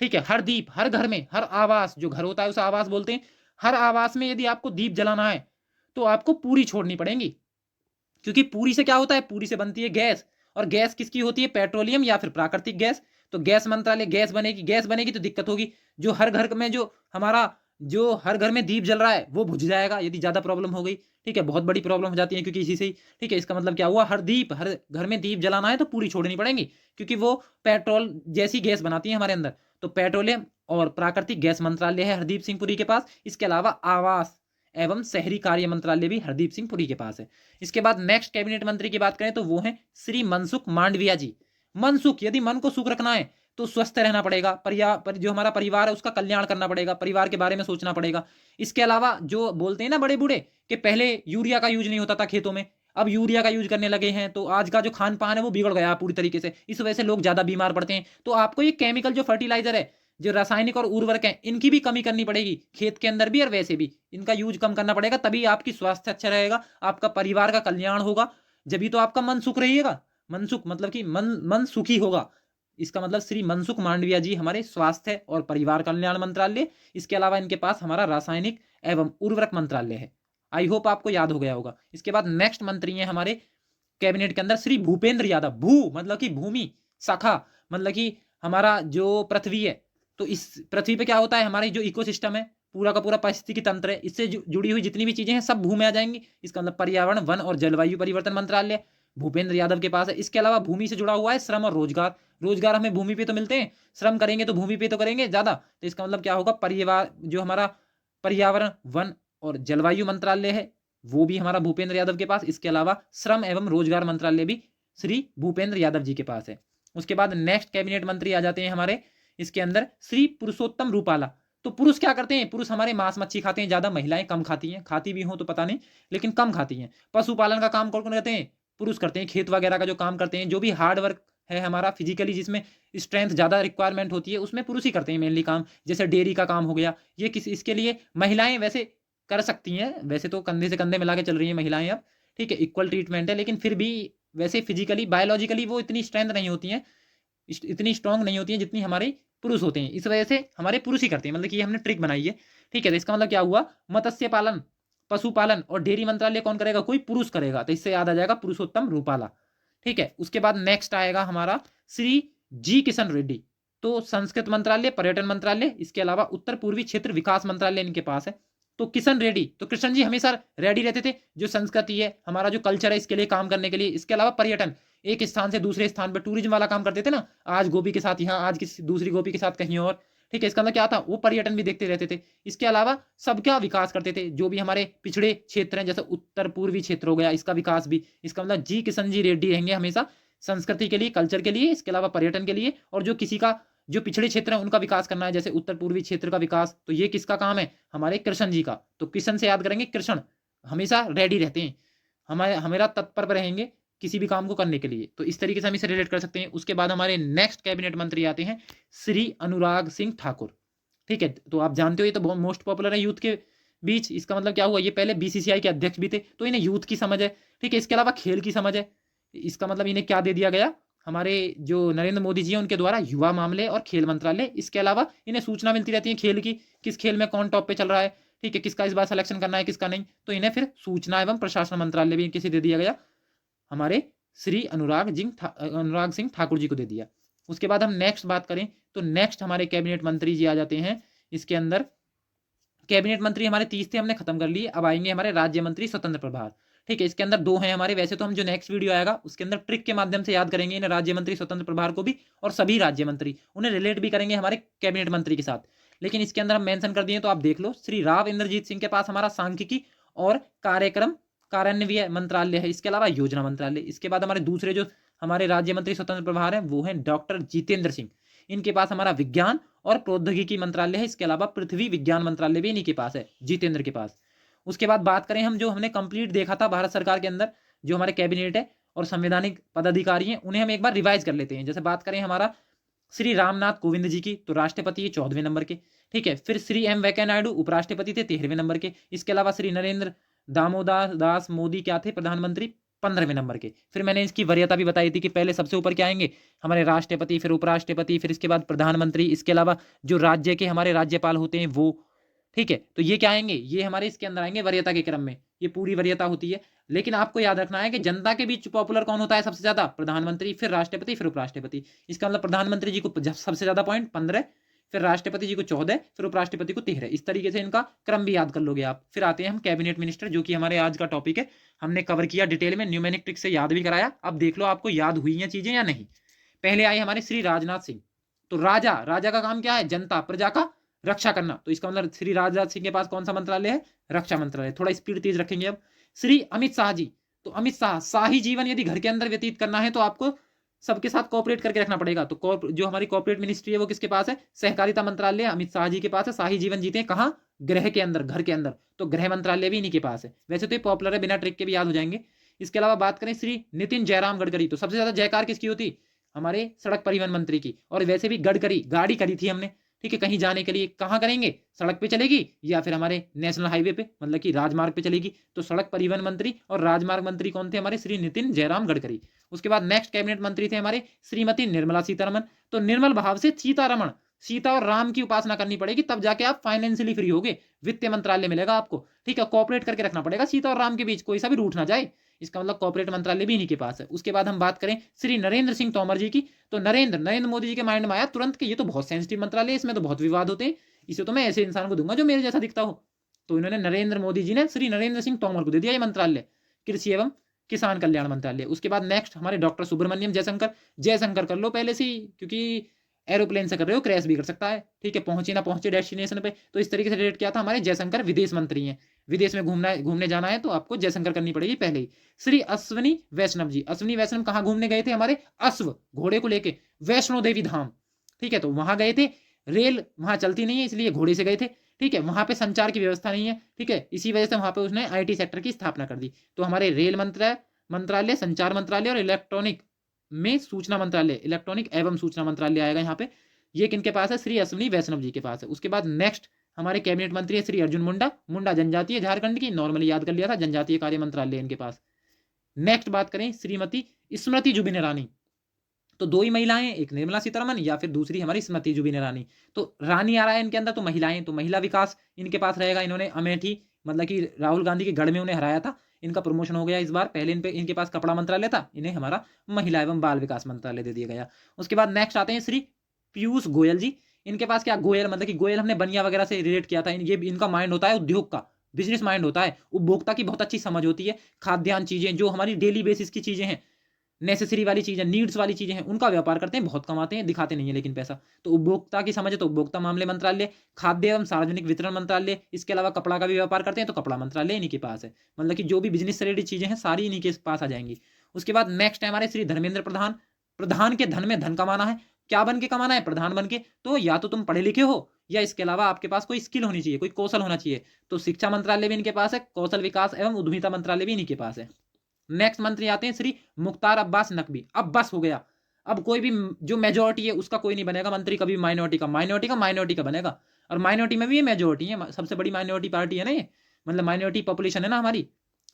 Speaker 1: ठीक है, हरदीप, हर घर में, हर आवास, जो घर होता है उसे आवास बोलते हैं, हर आवास में यदि आपको दीप जलाना है तो आपको पूरी छोड़नी पड़ेगी, क्योंकि पूरी से क्या होता है, पूरी से बनती है गैस, और गैस किसकी होती है, पेट्रोलियम या फिर प्राकृतिक गैस। तो गैस मंत्रालय, गैस बनेगी, गैस बनेगी तो दिक्कत होगी, जो हर घर में जो हमारा जो हर घर में दीप जल रहा है वो बुझ जाएगा यदि ज्यादा प्रॉब्लम हो गई। ठीक है, बहुत बड़ी प्रॉब्लम हो जाती है क्योंकि इसी से ही। ठीक है, इसका मतलब क्या हुआ, हर घर में दीप जलाना है तो पूरी छोड़नी पड़ेगी, क्योंकि वो पेट्रोल जैसी गैस बनाती है हमारे अंदर। तो पेट्रोलियम और प्राकृतिक गैस मंत्रालय है हरदीप सिंह पुरी के पास। इसके अलावा आवास एवं शहरी कार्य मंत्रालय भी हरदीप सिंह पुरी के पास है। इसके बाद नेक्स्ट कैबिनेट मंत्री की बात करें तो वो है श्री मनसुख मांडविया जी। मनसुख, यदि मन को सुख रखना है तो स्वस्थ रहना पड़ेगा, जो हमारा परिवार है उसका कल्याण करना पड़ेगा, परिवार के बारे में सोचना पड़ेगा। इसके अलावा जो बोलते हैं ना बड़े बूढ़े कि पहले यूरिया का यूज नहीं होता था खेतों में, अब यूरिया का यूज करने लगे हैं, तो आज का जो खान पान है वो बिगड़ गया पूरी तरीके से, इस वजह से लोग ज्यादा बीमार पड़ते हैं। तो आपको ये केमिकल जो फर्टिलाइजर है, जो रासायनिक और उर्वरक है, इनकी भी कमी करनी पड़ेगी, खेत के अंदर भी और वैसे भी इनका यूज कम करना पड़ेगा, तभी आपकी स्वास्थ्य अच्छा रहेगा, आपका परिवार का कल्याण होगा, जब तो आपका मन सुख रहिएगा। मनसुख मतलब कि मन सुखी होगा, इसका मतलब श्री मनसुख मांडविया जी हमारे स्वास्थ्य और परिवार कल्याण मंत्रालय। इसके अलावा इनके पास हमारा रासायनिक एवं उर्वरक मंत्रालय है। आई होप आपको याद हो गया होगा। इसके बाद नेक्स्ट मंत्री हैं हमारे कैबिनेट के अंदर श्री भूपेंद्र यादव। भू मतलब कि भूमि, शाखा मतलब कि हमारा जो पृथ्वी है, तो इस पृथ्वी पे क्या होता है, हमारी जो इकोसिस्टम है, पूरा का पूरा पारिस्थितिकी तंत्र है, इससे जुड़ी हुई जितनी भी चीजें हैं सब भू में आ जाएंगी। इसका मतलब पर्यावरण, वन और जलवायु परिवर्तन मंत्रालय भूपेंद्र यादव के पास है। इसके अलावा भूमि से जुड़ा हुआ है श्रम और रोजगार। रोजगार हमें भूमि पे तो मिलते हैं, श्रम करेंगे तो भूमि पे तो करेंगे ज्यादा, तो इसका मतलब क्या होगा, परिवार जो हमारा पर्यावरण, वन और जलवायु मंत्रालय है वो भी हमारा भूपेंद्र यादव के पास। इसके अलावा श्रम एवं रोजगार मंत्रालय भी श्री भूपेंद्र यादव जी के पास है। उसके बाद नेक्स्ट कैबिनेट मंत्री आ जाते हैं हमारे इसके अंदर श्री पुरुषोत्तम रूपाला। तो पुरुष क्या करते हैं, पुरुष हमारे मांस मच्छी खाते हैं ज्यादा, महिलाएं कम खाती हैं, खाती भी हो तो पता नहीं, लेकिन कम खाती हैं। पशुपालन का काम कौन कौन करते हैं, पुरुष करते हैं। खेत वगैरह का जो काम करते हैं, जो भी हार्ड वर्क है हमारा फिजिकली, जिसमें स्ट्रेंथ ज्यादा रिक्वायरमेंट होती है, उसमें पुरुष ही करते हैं मेनली काम। जैसे डेयरी का काम हो गया, ये किसी इसके लिए महिलाएं वैसे कर सकती हैं, वैसे तो कंधे से कंधे मिला के चल रही हैं महिलाएं अब, ठीक है, इक्वल ट्रीटमेंट है, लेकिन फिर भी वैसे फिजिकली बायोलॉजिकली वो इतनी स्ट्रेंथ नहीं होती हैं, इतनी स्ट्रांग नहीं होती हैं जितनी हमारे पुरुष होते हैं। इस वजह से हमारे पुरुष ही करते हैं, मतलब कि ये हमने ट्रिक बनाई है, ठीक है। तो इसका मतलब क्या हुआ, मत्स्य पालन, पशुपालन और डेयरी मंत्रालय कौन करेगा, कोई पुरुष करेगा, तो इससे याद आ जाएगा पुरुषोत्तम रूपाला, ठीक है। उसके बाद नेक्स्ट आएगा हमारा श्री जी किशन रेड्डी। तो संस्कृत मंत्रालय, पर्यटन मंत्रालय, इसके अलावा उत्तर पूर्वी क्षेत्र विकास मंत्रालय इनके पास है। तो किशन रेड्डी, तो कृष्ण जी हमेशा रेडी रहते थे, जो संस्कृति है हमारा, जो कल्चर है, इसके लिए काम करने के लिए। इसके अलावा पर्यटन, एक स्थान से दूसरे स्थान पर टूरिज्म वाला काम करते थे ना, आज गोपी के साथ यहाँ, आज किसी दूसरी गोपी के साथ कहीं और, ठीक है। इसका मतलब क्या था, वो पर्यटन भी देखते रहते थे। इसके अलावा सबका विकास करते थे, जो भी हमारे पिछड़े क्षेत्र हैं, जैसे उत्तर पूर्वी क्षेत्र हो गया, इसका विकास भी। इसका मतलब जी किशन जी रेड्डी रहेंगे हमेशा संस्कृति के लिए, कल्चर के लिए, इसके अलावा पर्यटन के लिए, और जो किसी का जो पिछड़े क्षेत्र है उनका विकास करना है, जैसे उत्तर पूर्वी क्षेत्र का विकास, तो ये किसका काम है, हमारे कृष्ण जी का। तो कृष्ण से याद करेंगे, कृष्ण हमेशा रेडी रहते हैं, हमारा तत्पर रहेंगे किसी भी काम को करने के लिए। तो इस तरीके से हम इसे रिलेट कर सकते हैं। उसके बाद हमारे नेक्स्ट कैबिनेट मंत्री आते हैं श्री अनुराग सिंह ठाकुर, ठीक है। तो आप जानते हो ये तो बहुत मोस्ट पॉपुलर है यूथ के बीच। इसका मतलब क्या हुआ, ये पहले बीसीसीआई के अध्यक्ष भी थे, तो इन्हें यूथ की समझ है, ठीक है। इसके अलावा खेल की समझ है। इसका मतलब इन्हें क्या दे दिया गया, हमारे जो नरेंद्र मोदी जी हैं उनके द्वारा युवा मामले और खेल मंत्रालय। इसके अलावा इन्हें सूचना मिलती रहती है खेल की, किस खेल में कौन टॉप पे चल रहा है, ठीक है, किसका इस बार सिलेक्शन करना है, किसका नहीं। तो इन्हें फिर सूचना एवं प्रशासन मंत्रालय भी किसे दे दिया गया, हमारे श्री अनुराग सिंह ठाकुर जी को दे दिया। उसके बाद हम नेक्स्ट बात करें तो नेक्स्ट हमारे कैबिनेट मंत्री जी आ जाते हैं इसके अंदर। कैबिनेट मंत्री हमारे 30 थे, हमने खत्म कर लिए। अब आएंगे हमारे राज्य मंत्री स्वतंत्र प्रभार, ठीक है। इसके अंदर 2 हैं हमारे। वैसे तो हम जो नेक्स्ट वीडियो आएगा उसके अंदर ट्रिक के माध्यम से याद करेंगे इन राज्य मंत्री स्वतंत्र प्रभार को भी, और सभी राज्य मंत्री उन्हें रिलेट भी करेंगे हमारे कैबिनेट मंत्री के साथ। लेकिन इसके अंदर हम मेंशन कर दिए, तो आप देख लो, श्री राव इंद्रजीत सिंह के पास हमारा सांख्यिकी और कार्यक्रम कार्यान्वयन मंत्रालय है। इसके अलावा योजना मंत्रालय। इसके बाद हमारे दूसरे जो हमारे राज्य मंत्री स्वतंत्र प्रभार हैं वो हैं डॉक्टर जितेंद्र सिंह। इनके पास हमारा विज्ञान और प्रौद्योगिकी मंत्रालय है। इसके अलावा पृथ्वी विज्ञान मंत्रालय भी इन्हीं के पास है, जितेंद्र के पास। उसके बाद बात करें हम, जो हमने कंप्लीट देखा था भारत सरकार के अंदर, जो हमारे कैबिनेट है और संवैधानिक पदाधिकारी हैं, उन्हें हम एक बार रिवाइज कर लेते हैं। जैसे बात करें हमारा श्री रामनाथ कोविंद जी की, तो राष्ट्रपति 14वें नंबर के, ठीक है। फिर श्री एम वेंकैया नायडू उपराष्ट्रपति थे 13वें नंबर के। इसके अलावा श्री नरेंद्र दामोदर दास मोदी क्या थे, प्रधानमंत्री 15वें नंबर के। फिर मैंने इसकी वरीयता भी बताई थी कि पहले सबसे ऊपर क्या आएंगे, हमारे राष्ट्रपति, फिर उपराष्ट्रपति, फिर इसके बाद प्रधानमंत्री। इसके अलावा जो राज्य के हमारे राज्यपाल होते हैं वो, ठीक है। तो ये क्या आएंगे, ये हमारे इसके अंदर आएंगे वरीयता के क्रम में, ये पूरी वरीयता होती है। लेकिन आपको याद रखना है कि जनता के बीच पॉपुलर कौन होता है सबसे ज्यादा, प्रधानमंत्री, फिर राष्ट्रपति, फिर उपराष्ट्रपति। इसका मतलब प्रधानमंत्री जी को सबसे ज्यादा पॉइंट 15, फिर राष्ट्रपति जी को 14, फिर उपराष्ट्रपति को 13। इस तरीके से इनका क्रम भी याद कर लोगे आप। फिर आते हैं हम कैबिनेट मिनिस्टर, जो कि हमारे आज का टॉपिक है। हमने कवर किया डिटेल में, न्यूमेरिक ट्रिक से याद भी कराया। अब देख लो आपको याद हुई हैं चीजें या नहीं। पहले आए हमारे श्री राजनाथ सिंह। तो राजा का काम क्या है, जनता प्रजा का रक्षा करना। तो इसका मतलब श्री राजनाथ सिंह के पास कौन सा मंत्रालय है, रक्षा मंत्रालय। थोड़ा स्पीड तेज रखेंगे अब। श्री अमित शाह जी, तो अमित शाह, शाही जीवन यदि घर के अंदर व्यतीत करना है तो आपको सबके साथ कोऑपरेट करके रखना पड़ेगा। तो जो हमारी कॉर्पोरेट मिनिस्ट्री है वो किसके पास है? सहकारिता मंत्रालय अमित शाह जी के पास है। शाही जीवन जीते हैं कहाँ? गृह के अंदर, घर के अंदर। तो गृह मंत्रालय भी इन्हीं के पास है। वैसे तो ये पॉपुलर है, बिना ट्रिक के भी याद हो जाएंगे। इसके अलावा बात करें श्री नितिन जयराम गडकरी, तो सबसे ज्यादा जयकार किसकी होती? हमारे सड़क परिवहन मंत्री की। और वैसे भी गडकरी गाड़ी करी थी हमने, ठीक है, कहीं जाने के लिए कहाँ करेंगे? सड़क पे चलेगी या फिर हमारे नेशनल हाईवे पे, मतलब कि राजमार्ग पे चलेगी। तो सड़क परिवहन मंत्री और राजमार्ग मंत्री कौन थे? हमारे श्री नितिन जयराम गडकरी। उसके बाद नेक्स्ट कैबिनेट मंत्री थे हमारे श्रीमती निर्मला सीतारमन। तो निर्मल भाव से सीतारमण, सीता और राम की उपासना करनी पड़ेगी, तब जाके आप फाइनेंशियली फ्री होगे, वित्तीय मंत्रालय मिलेगा आपको, ठीक है। कॉपरेट करके रखना पड़ेगा सीता और राम के बीच, कोई सा भी रूठ ना जाए। इसका मतलब कॉर्पोरेट मंत्रालय भी इन्हीं के पास है। उसके बाद हम बात करें श्री नरेंद्र सिंह तोमर जी की, तो नरेंद्र मोदी जी के माइंड में आया तुरंत कि ये तो बहुत सेंसिटिव मंत्रालय है, इसमें तो बहुत विवाद होते हैं, इसे तो मैं ऐसे इंसान को दूंगा जो मेरे जैसा दिखता हो। तो इन्होंने नरेंद्र मोदी जी ने श्री नरेंद्र सिंह तोमर को दे दिया ये मंत्रालय, कृषि एवं किसान कल्याण मंत्रालय। उसके बाद नेक्स्ट हमारे डॉक्टर सुब्रमण्यम जयशंकर। जयशंकर कर लो पहले से ही, क्योंकि एरोप्लेन से कर रहे हो, क्रैश भी कर सकता है, ठीक है, पहुंचे ना पहुंचे डेस्टिनेशन पे। तो इस तरीके से रेट किया था। हमारे जयशंकर विदेश मंत्री हैं, विदेश में घूमने जाना है तो आपको जयशंकर करनी पड़ेगी पहले ही। श्री अश्विनी वैष्णव जी, अश्विनी वैष्णव कहाँ घूमने गए थे? हमारे अश्व घोड़े को लेके वैष्णो देवी धाम, ठीक है, तो वहां गए थे। रेल वहां चलती नहीं है इसलिए घोड़े से गए थे, ठीक है। वहां पे संचार की व्यवस्था नहीं है, ठीक है, इसी वजह से वहां पे उसने आईटी सेक्टर की स्थापना कर दी। तो हमारे रेल मंत्रालय, संचार मंत्रालय और इलेक्ट्रॉनिक में सूचना मंत्रालय, इलेक्ट्रॉनिक एवं सूचना मंत्रालय आएगा यहाँ पे। ये किनके पास है? श्री अश्विनी वैष्णव जी के पास है। उसके बाद नेक्स्ट हमारे कैबिनेट मंत्री है श्री अर्जुन मुंडा। मुंडा जनजातीय झारखंड की, नॉर्मली याद कर लिया था, जनजातीय कार्य मंत्रालय इनके पास। नेक्स्ट बात करें श्रीमती स्मृति जुबिन ईरानी, तो दो ही महिलाएं, एक निर्मला सीतारमन या फिर दूसरी हमारी स्मृति जुबिन ईरानी। तो रानी आ रहा है इनके अंदर, तो महिलाएं, तो महिला विकास इनके पास रहेगा। इन्होंने अमेठी, मतलब कि राहुल गांधी के गढ़ में उन्हें हराया था, इनका प्रमोशन हो गया इस बार। पहले इनके पास कपड़ा मंत्रालय था, इन्हें हमारा महिला एवं बाल विकास मंत्रालय दे दिया गया। उसके बाद नेक्स्ट आते हैं श्री पीयूष गोयल जी। इनके पास क्या? गोयल, मतलब कि गोयल हमने बनिया वगैरह से रिलेट किया था। ये इनका माइंड होता है उद्योग का, बिजनेस माइंड होता है, उपभोक्ता की बहुत अच्छी समझ होती है। खाद्यान्न चीजें जो हमारी डेली बेसिस की चीजें हैं, नेसेसरी वाली चीजें, नीड्स वाली चीजें हैं, उनका व्यापार करते हैं, बहुत कमाते हैं, दिखाते नहीं है लेकिन पैसा। तो उपभोक्ता की समझ है तो उपभोक्ता मामले मंत्रालय, खाद्य एवं सार्वजनिक वितरण मंत्रालय, इसके अलावा कपड़ा का भी व्यापार करते हैं तो कपड़ा मंत्रालय इन्हीं के पास है। मतलब कि जो भी बिजनेस से रिलेटेड चीजें हैं सारी इन्हीं के पास आ जाएंगी। उसके बाद नेक्स्ट है हमारे श्री धर्मेंद्र प्रधान। प्रधान के धन में धन कमाना है, क्या बन के कमाना है? प्रधान बन के। तो या तो तुम पढ़े लिखे हो या इसके अलावा आपके पास कोई स्किल होनी चाहिए, कोई कौशल होना चाहिए। तो शिक्षा मंत्रालय भी इनके पास है, कौशल विकास एवं उद्यमिता मंत्रालय भी इन्हीं के पास है। नेक्स्ट मंत्री आते हैं श्री मुख्तार अब्बास नकवी। अब बस हो गया, अब कोई भी जो मेजोरिटी है उसका कोई नहीं बनेगा मंत्री, कभी माइनॉरिटी का बनेगा। और माइनॉरिटी में भी ये मेजोरिटी है, सबसे बड़ी माइनॉरिटी पार्टी है ना ये, मतलब माइनॉरिटी पॉपुलेशन है ना हमारी,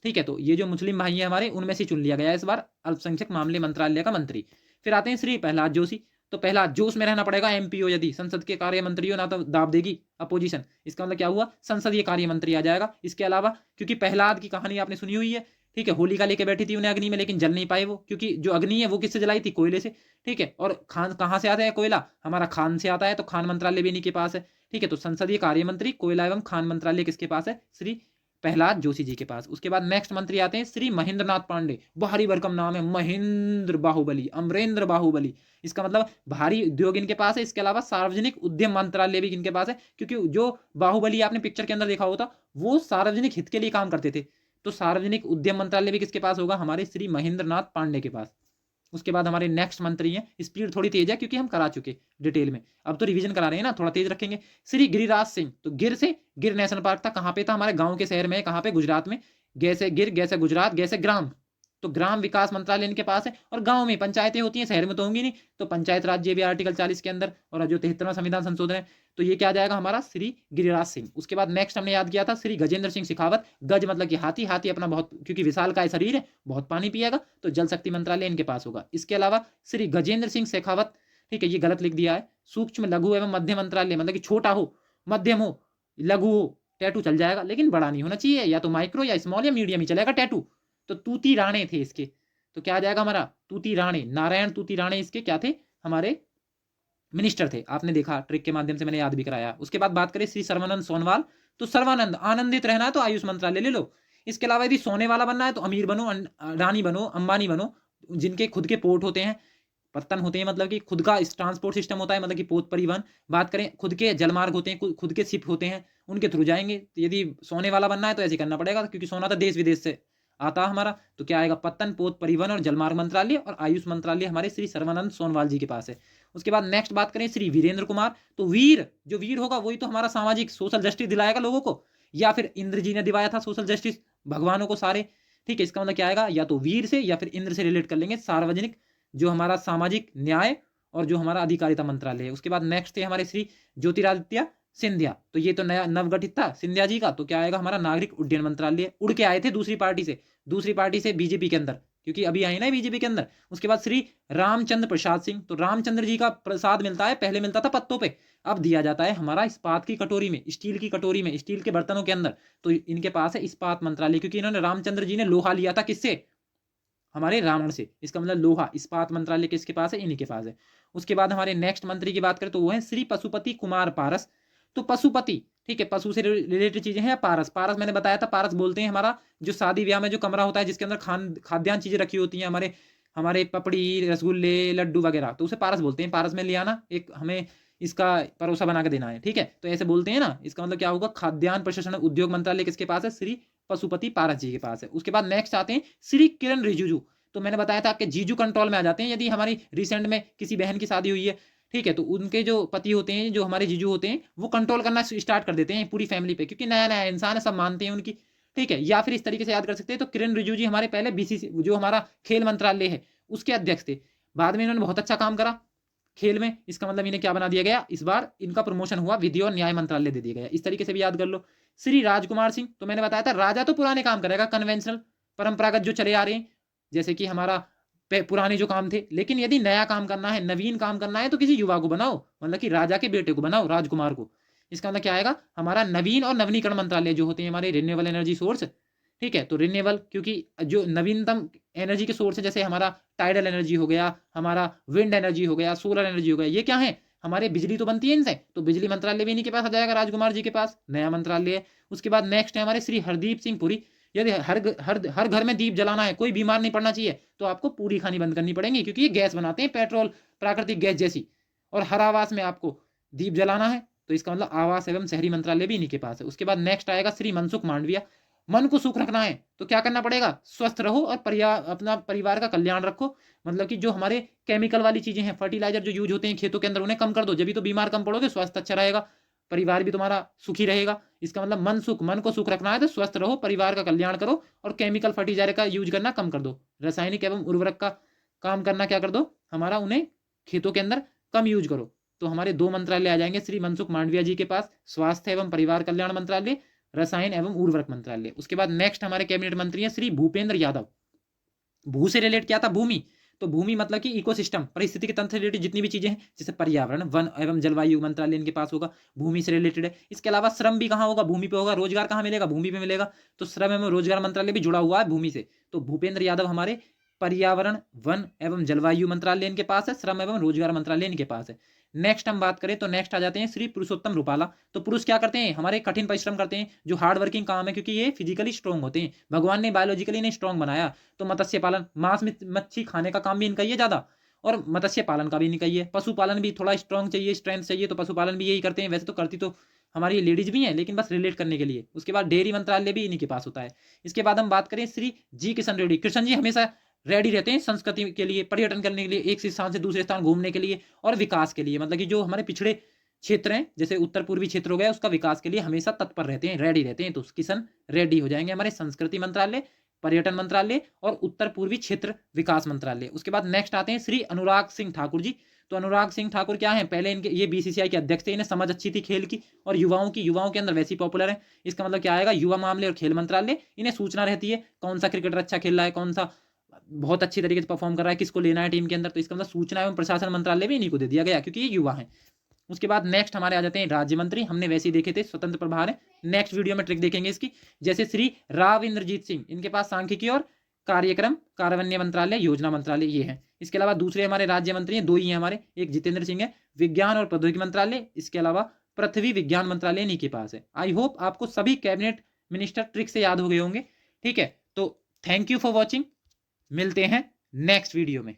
Speaker 1: ठीक है। तो ये जो मुस्लिम भाई है हमारे, उनमें से चुन लिया गया इस बार अल्पसंख्यक मामले मंत्रालय का मंत्री। फिर आते हैं श्री प्रहलाद जोशी। तो पहला जोश में रहना पड़ेगा, एमपी हो यदि, संसद के कार्य मंत्री हो, ना तो दाब देगी अपोजिशन। इसका मतलब क्या हुआ? संसदीय कार्य मंत्री आ जाएगा। इसके अलावा क्योंकि प्रहलाद की कहानी आपने सुनी हुई है, ठीक है, होलिका लेके बैठी थी उन्हें अग्नि में, लेकिन जल नहीं पाए वो, क्योंकि जो अग्नि है वो किससे जलाई थी? कोयले से, ठीक है। और खान कहाँ से आता है? कोयला हमारा खान से आता है, तो खान मंत्रालय भी इन्हीं के पास है, ठीक है। तो संसदीय कार्य मंत्री, कोयला एवं खान मंत्रालय किसके पास है? श्री प्रहलाद जोशी जी के पास। उसके बाद नेक्स्ट मंत्री आते हैं श्री महेंद्र नाथ पांडे। भारी भरकम नाम है, महेंद्र बाहुबली, अमरेंद्र बाहुबली। इसका मतलब भारी उद्योग इनके पास है। इसके अलावा सार्वजनिक उद्यम मंत्रालय भी इनके पास है, क्योंकि जो बाहुबली आपने पिक्चर के अंदर देखा होता, वो सार्वजनिक हित के लिए काम करते थे। तो सार्वजनिक उद्यम मंत्रालय भी किसके पास होगा? हमारे श्री महेंद्र नाथ पांडे के पास। उसके बाद हमारे नेक्स्ट मंत्री हैं, स्पीड थोड़ी तेज है क्योंकि हम करा चुके डिटेल में, अब तो रिवीजन करा रहे हैं ना, थोड़ा तेज रखेंगे। श्री गिरिराज सिंह। तो गिर से, गिर नेशनल पार्क था, कहाँ पे था? हमारे गांव के शहर में, कहाँ पे? गुजरात में। गैसे गिर, गैसे गुजरात, गैसे ग्राम, तो ग्राम विकास मंत्रालय इनके पास है। और गांव में पंचायतें होती हैं, शहर में तो होंगी नहीं, तो पंचायत राज्य भी आर्टिकल 40 के अंदर, और जो 73वां संविधान संशोधन है, तो ये क्या आ जाएगा? हमारा श्री गिरिराज सिंह। उसके बाद नेक्स्ट हमने याद किया था श्री गजेंद्र सिंह शेखावत। गज मतलब कि हाथी, हाथी अपना बहुत, क्योंकि विशाल का शरीर है, बहुत पानी पिएगा, तो जल शक्ति मंत्रालय इनके पास होगा। इसके अलावा श्री गजेंद्र सिंह शेखावत, ठीक है, ये गलत लिख दिया है, सूक्ष्म लघु एवं मध्य मंत्रालय, मतलब कि छोटा हो, मध्यम हो, लघु हो, टैटू चल जाएगा, लेकिन बड़ा नहीं होना चाहिए, या तो माइक्रो या स्मॉल या मीडियम ही चलेगा टैटू। तो तूती राणे थे इसके, तो क्या आ जाएगा हमारा? तूती राणे, नारायण तूती राणे इसके क्या थे? हमारे मिनिस्टर थे। आपने देखा, ट्रिक के माध्यम से मैंने याद भी कराया। उसके बाद बात करें श्री सर्वानंद सोनवाल। तो सर्वानंद, आनंदित रहना है तो आयुष मंत्रालय ले लो। इसके अलावा यदि सोने वाला बनना है तो अमीर बनो, रानी बनो, अंबानी बनो, जिनके खुद के पोर्ट होते हैं, पत्तन होते हैं, मतलब कि खुद का ट्रांसपोर्ट सिस्टम होता है, मतलब कि पोत परिवहन। बात करें खुद के जलमार्ग होते हैं, खुद के शिप होते हैं, उनके थ्रू जाएंगे। तो यदि सोने वाला बनना है तो ऐसे करना पड़ेगा, क्योंकि सोना तो देश विदेश से आता हमारा, तो क्या आएगा, पत्तन, पोत, परिवहन और जलमार्ग मंत्रालय, और आयुष मंत्रालय हमारे श्री सर्बानंद सोनोवाल जी के पास है। उसके बाद नेक्स्ट बात करें श्री वीरेंद्र कुमार, तो वीर, जो वीर होगा वही तो हमारा सामाजिक सोशल जस्टिस दिलाएगा लोगों को, या फिर इंद्र जी ने दिवाया था सोशल जस्टिस भगवानों को सारे, ठीक है। इसका मतलब क्या आएगा, या तो वीर से या फिर इंद्र से रिलेट कर लेंगे, सार्वजनिक जो हमारा सामाजिक न्याय और जो हमारा अधिकारिता मंत्रालय है। उसके बाद नेक्स्ट थे हमारे श्री ज्योतिरादित्य सिंधिया, तो ये तो नया नवगठित था सिंधिया जी का, तो क्या आएगा हमारा नागरिक उड्डयन मंत्रालय, उड़ के आए थे दूसरी पार्टी से बीजेपी के अंदर, क्योंकि अभी आए ना बीजेपी के अंदर। उसके बाद श्री रामचंद्र प्रसाद सिंह, तो रामचंद्र जी का प्रसाद मिलता है, पहले मिलता था पत्तों पे, अब दिया जाता है हमारा इस्पात की कटोरी में, स्टील की कटोरी में, स्टील के बर्तनों के अंदर, तो इनके पास है इस्पात मंत्रालय, क्योंकि इन्होंने रामचंद्र जी ने लोहा लिया था किससे, हमारे रावण से, इसका मतलब लोहा, इस्पात मंत्रालय किसके पास है, इन्हीं के पास है। उसके बाद हमारे नेक्स्ट मंत्री की बात करें तो वो है श्री पशुपति कुमार पारस, तो पशुपति, ठीक है, पशु से रिलेटेड चीजें हैं। पारस, पारस मैंने बताया था, पारस बोलते हैं हमारा जो शादी ब्याह में जो कमरा होता है जिसके अंदर खाद्यान्न चीजें रखी होती हैं, हमारे हमारे पपड़ी, रसगुल्ले, लड्डू वगैरह, तो उसे पारस बोलते हैं। पारस में ले आना, एक हमें इसका परोसा बना के देना है, ठीक है, तो ऐसे बोलते हैं ना। इसका मतलब क्या होगा, खाद्यान्न प्रशासन उद्योग मंत्रालय किसके पास है, श्री पशुपति पारस जी के पास है। उसके बाद नेक्स्ट आते हैं श्री किरण रिजिजू, तो मैंने बताया था आपके जीजू कंट्रोल में आ जाते हैं यदि हमारी रिसेंट में किसी बहन की शादी हुई है, ठीक है, तो उनके जो पति होते हैं, जो हमारे जीजू होते हैं, वो कंट्रोल करना स्टार्ट कर देते हैं पूरी फैमिली पे, क्योंकि नया नया इंसान है, सब मानते हैं उनकी, ठीक है। या फिर इस तरीके से याद कर सकते हैं, तो किरण रिजिजू जी हमारे पहले बीसीसी जो हमारा खेल मंत्रालय है उसके अध्यक्ष थे, बाद में इन्होंने बहुत अच्छा काम करा खेल में, इसका मतलब इन्हें क्या बना दिया गया, इस बार इनका प्रमोशन हुआ, विधि और न्याय मंत्रालय दे दिया गया। इस तरीके से भी याद कर लो। श्री राजकुमार सिंह, तो मैंने बताया था राजा तो पुराने काम करेगा, कन्वेंशनल परंपरागत जो चले आ रहे हैं, जैसे कि हमारा पुराने जो काम थे, लेकिन यदि नया काम करना है, नवीन काम करना है, तो किसी युवा को बनाओ, मतलब कि राजा के बेटे को बनाओ, राजकुमार को। इसका मतलब क्या आएगा, हमारा नवीन और नवीनीकरण मंत्रालय जो होते हैं हमारे रिन्यूएबल एनर्जी सोर्स, ठीक है, तो रिन्यूएबल, क्योंकि जो नवीनतम एनर्जी के सोर्स है, जैसे हमारा टाइडल एनर्जी हो गया, हमारा विंड एनर्जी हो गया, सोलर एनर्जी हो गया, ये क्या है, हमारे बिजली तो बनती है इनसे, तो बिजली मंत्रालय भी इन्हीं के पास आ जाएगा, राजकुमार जी के पास, नया मंत्रालय है। उसके बाद नेक्स्ट है हमारे श्री हरदीप सिंह पुरी, यदि हर घर में दीप जलाना है, कोई बीमार नहीं पड़ना चाहिए, तो आपको पूरी खानी बंद करनी पड़ेगी, क्योंकि ये गैस बनाते हैं, पेट्रोल, प्राकृतिक गैस जैसी, और हर आवास में आपको दीप जलाना है, तो इसका मतलब आवास एवं शहरी मंत्रालय भी इन्हीं के पास है। उसके बाद नेक्स्ट आएगा श्री मनसुख मांडविया, मन को सुख रखना है तो क्या करना पड़ेगा, स्वस्थ रहो और अपना परिवार का कल्याण रखो, मतलब कि जो हमारे केमिकल वाली चीजें हैं, फर्टिलाइजर जो यूज होते हैं खेतों के अंदर, उन्हें कम कर दो, जब भी तो बीमार कम पड़ोगे, स्वास्थ्य अच्छा रहेगा, परिवार भी तुम्हारा सुखी रहेगा। इसका मतलब मन को सुख रखना है तो स्वस्थ रहो, परिवार का कल्याण करो, और केमिकल फर्टिलाइजर का यूज करना कम कर दो, रासायनिक एवं उर्वरक का काम करना क्या कर दो, हमारा उन्हें खेतों के अंदर कम यूज करो। तो हमारे दो मंत्रालय आ जाएंगे श्री मनसुख मांडविया जी के पास, स्वास्थ्य एवं परिवार कल्याण मंत्रालय, रसायन एवं उर्वरक मंत्रालय। उसके बाद नेक्स्ट हमारे कैबिनेट मंत्री हैं श्री भूपेंद्र यादव, भू से रिलेट क्या था, भूमि, तो भूमि मतलब कि इकोसिस्टम, परिस्थिति के तंत्र से रिलेटेड जितनी भी चीजें हैं, जैसे पर्यावरण, वन एवं जलवायु मंत्रालय इनके पास होगा, भूमि से रिलेटेड है। इसके अलावा श्रम भी कहाँ होगा, भूमि पे होगा, रोजगार कहाँ मिलेगा, भूमि पे मिलेगा, तो श्रम एवं रोजगार मंत्रालय भी जुड़ा हुआ है भूमि से। तो भूपेंद्र यादव हमारे पर्यावरण, वन एवं जलवायु मंत्रालय इनके पास है, श्रम एवं रोजगार मंत्रालय इनके पास है। नेक्स्ट हम बात करें तो नेक्स्ट आ जाते हैं श्री पुरुषोत्तम रूपाला, तो पुरुष क्या करते हैं, हमारे कठिन परिश्रम करते हैं, जो हार्ड वर्किंग काम है, क्योंकि ये फिजिकली स्ट्रॉन्ग होते हैं, भगवान ने बायोलॉजिकली इन्हें स्ट्रॉन्ग बनाया। तो मत्स्य पालन, मांस मच्छी खाने का काम भी इनका ही है ज्यादा, और मत्स्य पालन का भी इनका ही है। पशुपालन भी थोड़ा स्ट्रॉन्ग चाहिए, स्ट्रेंथ चाहिए, तो पशुपालन भी यही करते हैं, वैसे तो करती तो हमारी लेडीज भी हैं, लेकिन बस रिलेट करने के लिए। उसके बाद डेयरी मंत्रालय भी इन्हीं के पास होता है। इसके बाद हम बात करें श्री जी किशन रेड्डी, कृष्ण जी हमेशा रेडी रहते हैं संस्कृति के लिए, पर्यटन करने के लिए, एक स्थान से दूसरे स्थान घूमने के लिए, और विकास के लिए, मतलब कि जो हमारे पिछड़े क्षेत्र हैं, जैसे उत्तर पूर्वी क्षेत्र हो गया, उसका विकास के लिए हमेशा तत्पर रहते हैं, रेडी रहते हैं। तो किशन रेड्डी हो जाएंगे हमारे संस्कृति मंत्रालय, पर्यटन मंत्रालय और उत्तर पूर्वी क्षेत्र विकास मंत्रालय। उसके बाद नेक्स्ट आते हैं श्री अनुराग सिंह ठाकुर जी, तो अनुराग सिंह ठाकुर क्या है, पहले इनके ये बीसीसीआई के अध्यक्ष थे, इन्हें समझ अच्छी थी खेल की, और युवाओं के अंदर वैसी पॉपुलर है। इसका मतलब क्या आएगा, युवा मामले और खेल मंत्रालय, इन्हें सूचना रहती है कौन सा क्रिकेटर अच्छा खेल रहा है, कौन सा बहुत अच्छी तरीके से परफॉर्म कर रहा है, किसको लेना है टीम के अंदर, तो इसका मतलब सूचना एवं प्रशासन मंत्रालय भी इन्हीं को दे दिया गया, क्योंकि ये युवा हैं। उसके बाद नेक्स्ट हमारे आ जाते हैं राज्य मंत्री, हमने वैसे ही देखे थे, स्वतंत्र प्रभार है, नेक्स्ट वीडियो में ट्रिक देखेंगे इसकी। जैसे श्री राव इंद्रजीत सिंह, इनके पास सांख्यिकी और कार्यक्रम कार्यान्वयन मंत्रालय, योजना मंत्रालय ये है। इसके अलावा दूसरे हमारे राज्य मंत्री हैं, दो ही हैं हमारे, एक जितेंद्र सिंह है, विज्ञान और प्रौद्योगिकी मंत्रालय, इसके अलावा पृथ्वी विज्ञान मंत्रालय इन्हीं के पास है। आई होप आपको सभी कैबिनेट मिनिस्टर ट्रिक से याद हो गए होंगे, ठीक है। तो थैंक यू फॉर वॉचिंग, मिलते हैं नेक्स्ट वीडियो में।